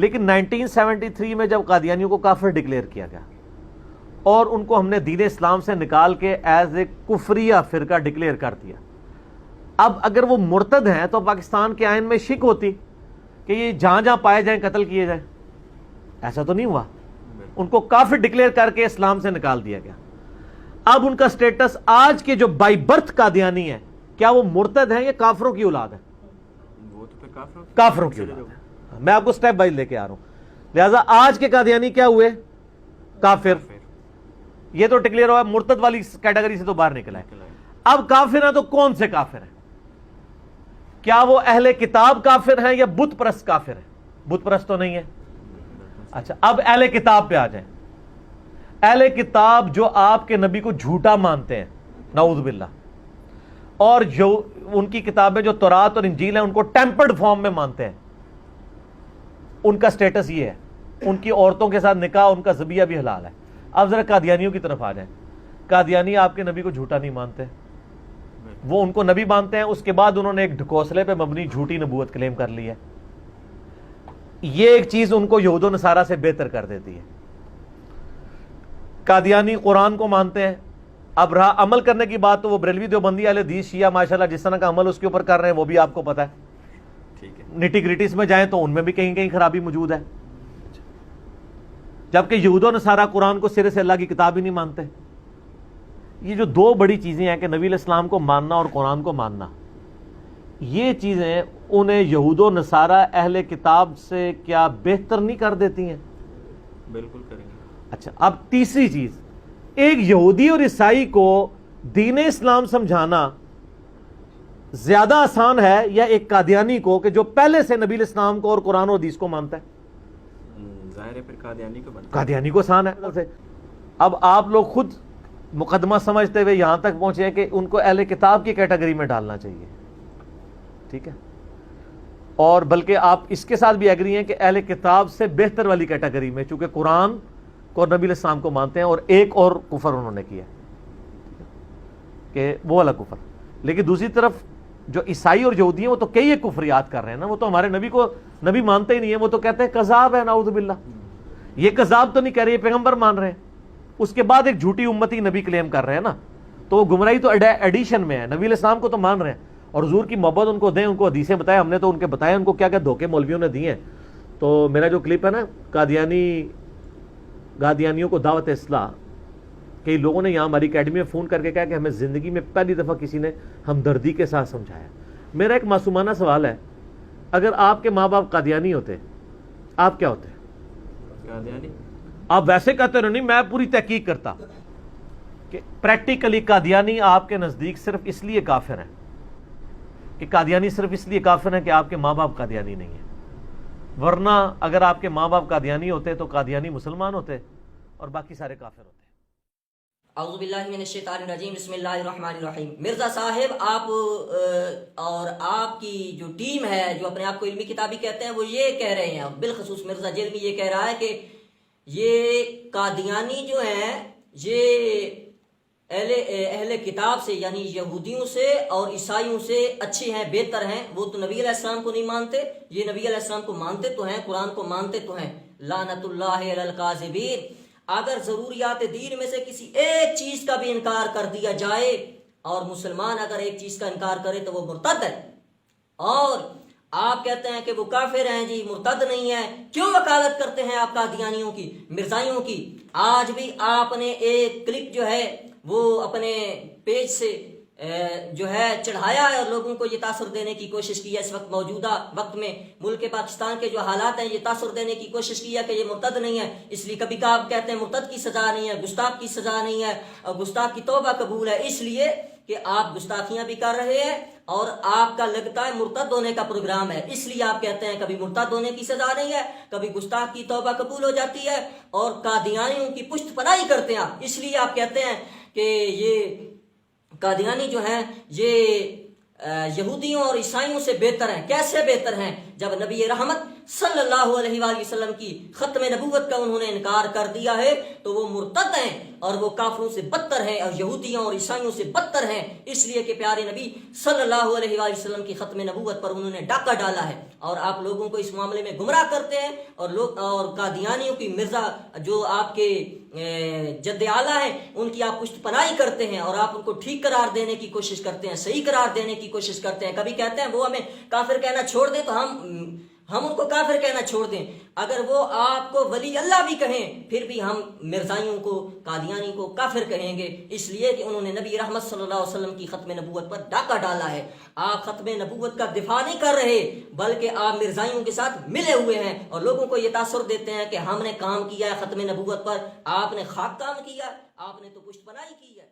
لیکن 1973 میں جب قادیانیوں کو کافر ڈکلیئر کیا گیا اور ان کو ہم نے دین اسلام سے نکال کے ایز اے کفریہ فرقہ ڈکلیئر کر دیا، اب اگر وہ مرتد ہیں تو پاکستان کے آئین میں شک ہوتی کہ یہ جہاں جہاں پائے جائیں قتل کیے جائیں. ایسا تو نہیں ہوا، ان کو کافر ڈکلیئر کر کے اسلام سے نکال دیا گیا. اب ان کا سٹیٹس آج کے جو بائی برتھ قادیانی ہیں، کیا وہ مرتد ہیں یا کافروں کی اولاد ہیں؟ وہ تو پھر کافروں کی اولاد ہے. میں آپ کو سٹیپ بائی لے کے آ رہا ہوں. لہذا آج کے قادیانی کیا ہوئے؟ کافر. یہ تو ڈکلیئر ہوا، مرتد والی کیٹیگری سے تو باہر نکلا ہے. اب کافر ہیں تو کون سے کافر ہیں؟ کیا وہ اہل کتاب کافر ہیں یا بت پرست کافر ہیں؟ بت پرست تو نہیں ہے. اچھا، اب اہل کتاب پہ آ جائیں. اہل کتاب جو آپ کے نبی کو جھوٹا مانتے ہیں، نعوذ باللہ، اور جو ان کی کتابیں جو تورات اور انجیل ہیں ان کو ٹیمپرڈ فارم میں مانتے ہیں، ان کا سٹیٹس یہ ہے، ان کی عورتوں کے ساتھ نکاح، ان کا ذبیحہ بھی حلال ہے. اب ذرا قادیانیوں کی طرف آ جائیں. قادیانی آپ کے نبی کو جھوٹا نہیں مانتے، وہ ان کو نبی مانتے ہیں. اس کے بعد انہوں نے ایک ڈھکوسلے پہ مبنی جھوٹی نبوت کلیم کر لی ہے. یہ ایک چیز ان کو یہود و نصارہ سے بہتر کر دیتی ہے. قادیانی قرآن کو مانتے ہیں. اب رہا عمل کرنے کی بات تو وہ بریلوی دیوبندی اہل حدیث شیعہ ماشاءاللہ جس طرح کا عمل اس کے اوپر کر رہے ہیں وہ بھی آپ کو پتا ہے. نٹی گریٹیز میں جائیں تو ان میں بھی کہیں کہیں خرابی موجود ہے. جبکہ یہود و نصارہ قرآن کو سرے سے اللہ کی کتاب ہی نہیں مانتے. یہ جو دو بڑی چیزیں ہیں کہ نبی علیہ السلام کو ماننا اور قرآن کو ماننا، یہ چیزیں انہیں یہود و نصارہ اہل کتاب سے کیا بہتر نہیں کر دیتی ہیں؟ بالکل کریں گے. اچھا، اب تیسری چیز، ایک یہودی اور عیسائی کو دین اسلام سمجھانا زیادہ آسان ہے یا ایک قادیانی کو کہ جو پہلے سے نبی علیہ السلام کو اور قرآن و حدیث کو مانتا ہے؟ ظاہر ہے پھر قادیانی کو بنتا ہے. قادیانی کو آسان ہے. اب آپ لوگ خود مقدمہ سمجھتے ہوئے یہاں تک پہنچے ہیں کہ ان کو اہل کتاب کی کیٹیگری میں ڈالنا چاہیے. ٹھیک ہے، اور بلکہ آپ اس کے ساتھ بھی ایگری ہیں کہ اہل کتاب سے بہتر والی کیٹیگری میں، چونکہ قرآن کو اور نبی علیہ السلام کو مانتے ہیں. اور ایک اور کفر انہوں نے کیا کہ وہ والا کفر. لیکن دوسری طرف جو عیسائی اور یہودی ہیں وہ تو کئی ایک کفریات کر رہے ہیں نا. وہ تو ہمارے نبی کو نبی مانتے ہی نہیں ہیں، وہ تو کہتے ہیں کذاب ہے، نعوذ باللہ. یہ کذاب تو نہیں کہہ رہے، یہ پیغمبر مان رہے ہیں. اس کے بعد ایک جھوٹی امتی نبی کلیم کر رہے ہیں نا، تو وہ گمراہی تو ایڈیشن میں ہے. نبی علیہ السلام کو تو مان رہے ہیں اور حضور کی محبت ان کو دیں، ان کو حدیثیں بتائیں. ہم نے تو ان کے بتایا ان کو کیا کیا دھوکے مولویوں نے دیے ہیں. تو میرا جو کلپ ہے نا قادیانیوں کو دعوت اصلاح، کئی لوگوں نے یہاں ہماری اکیڈمی میں فون کر کے کہا کہ ہمیں زندگی میں پہلی دفعہ کسی نے ہمدردی کے ساتھ سمجھایا. میرا ایک معصومانہ سوال ہے، اگر آپ کے ماں باپ قادیانی ہوتے آپ کیا ہوتے؟ قادیانی. آپ ویسے کہتے رہو نہیں، میں پوری تحقیق کرتا کہ پریکٹیکلی قادیانی آپ کے نزدیک صرف اس لیے کافر ہیں کہ قادیانی صرف اس لیے کافر ہیں کہ آپ کے ماں باپ قادیانی نہیں ہیں. ورنہ اگر آپ کے ماں باپ قادیانی ہوتے تو قادیانی مسلمان ہوتے اور باقی سارے کافر ہوتے. اعوذ باللہ من الشیطان الرجیم، بسم اللہ الرحمن الرحیم. مرزا صاحب، آپ اور آپ کی جو ٹیم ہے جو اپنے آپ کو علمی کتابی کہتے ہیں، وہ یہ کہہ رہے ہیں، بالخصوص مرزا جیلمی یہ کہہ رہا ہے کہ یہ قادیانی جو ہیں یہ اہل کتاب سے یعنی یہودیوں سے اور عیسائیوں سے اچھے ہیں، بہتر ہیں. وہ تو نبی علیہ السلام کو نہیں مانتے، یہ نبی علیہ السلام کو مانتے تو ہیں، قرآن کو مانتے تو ہیں. لعنت اللہ علی الکاذبین. اگر ضروریات دین میں سے کسی ایک چیز کا بھی انکار کر دیا جائے، اور مسلمان اگر ایک چیز کا انکار کرے تو وہ مرتد ہے، اور آپ کہتے ہیں کہ وہ کافر ہیں جی، مرتد نہیں ہے. کیوں وکالت کرتے ہیں آپ قادیانیوں کی، مرزائیوں کی؟ آج بھی آپ نے ایک کلپ جو ہے وہ اپنے پیج سے جو ہے چڑھایا ہے اور لوگوں کو یہ تاثر دینے کی کوشش کی ہے. اس وقت موجودہ وقت میں ملک پاکستان کے جو حالات ہیں یہ تاثر دینے کی کوشش کی ہے کہ یہ مرتد نہیں ہے. اس لیے کبھی آپ کہتے ہیں مرتد کی سزا نہیں ہے، گستاخ کی سزا نہیں ہے، اور گستاخ کی توبہ قبول ہے، اس لیے کہ آپ گستاخیاں بھی کر رہے ہیں اور آپ کا لگتا ہے مرتد ہونے کا پروگرام ہے. اس لیے آپ کہتے ہیں کبھی مرتد ہونے کی سزا نہیں ہے، کبھی گستاخ کی توبہ قبول ہو جاتی ہے، اور قادیانیوں کی پشت پناہی کرتے ہیں آپ. اس لیے آپ کہتے ہیں کہ یہ قادیانی جو ہیں یہ یہودیوں اور عیسائیوں سے بہتر ہیں. کیسے بہتر ہیں؟ جب نبی رحمت صلی اللہ علیہ وآلہ وسلم کی ختم نبوت کا انہوں نے انکار کر دیا ہے تو وہ مرتد ہیں اور وہ کافروں سے بدتر ہیں اور یہودیوں اور عیسائیوں سے بدتر ہیں، اس لیے کہ پیارے نبی صلی اللہ علیہ وآلہ وسلم کی ختم نبوت پر انہوں نے ڈاکہ ڈالا ہے، اور آپ لوگوں کو اس معاملے میں گمراہ کرتے ہیں، اور قادیانیوں کی مرزا جو آپ کے جد اعلیٰ ہیں ان کی آپ پشت پناہی کرتے ہیں اور آپ ان کو ٹھیک قرار دینے کی کوشش کرتے ہیں، صحیح قرار دینے کی کوشش کرتے ہیں۔ کبھی کہتے ہیں وہ ہمیں کافر کہنا چھوڑ دیں تو ہم ان کو کافر کہنا چھوڑ دیں، اگر وہ آپ کو ولی اللہ بھی کہیں پھر بھی ہم مرزائیوں کو قادیانی کو کافر کہیں گے، اس لیے کہ انہوں نے نبی رحمت صلی اللہ علیہ وسلم کی ختم نبوت پر ڈاکہ ڈالا ہے۔ آپ ختم نبوت کا دفاع نہیں کر رہے بلکہ آپ مرزائیوں کے ساتھ ملے ہوئے ہیں اور لوگوں کو یہ تاثر دیتے ہیں کہ ہم نے کام کیا ہے ختم نبوت پر، آپ نے خاک کام کیا، آپ نے تو پشت پناہی کی ہے۔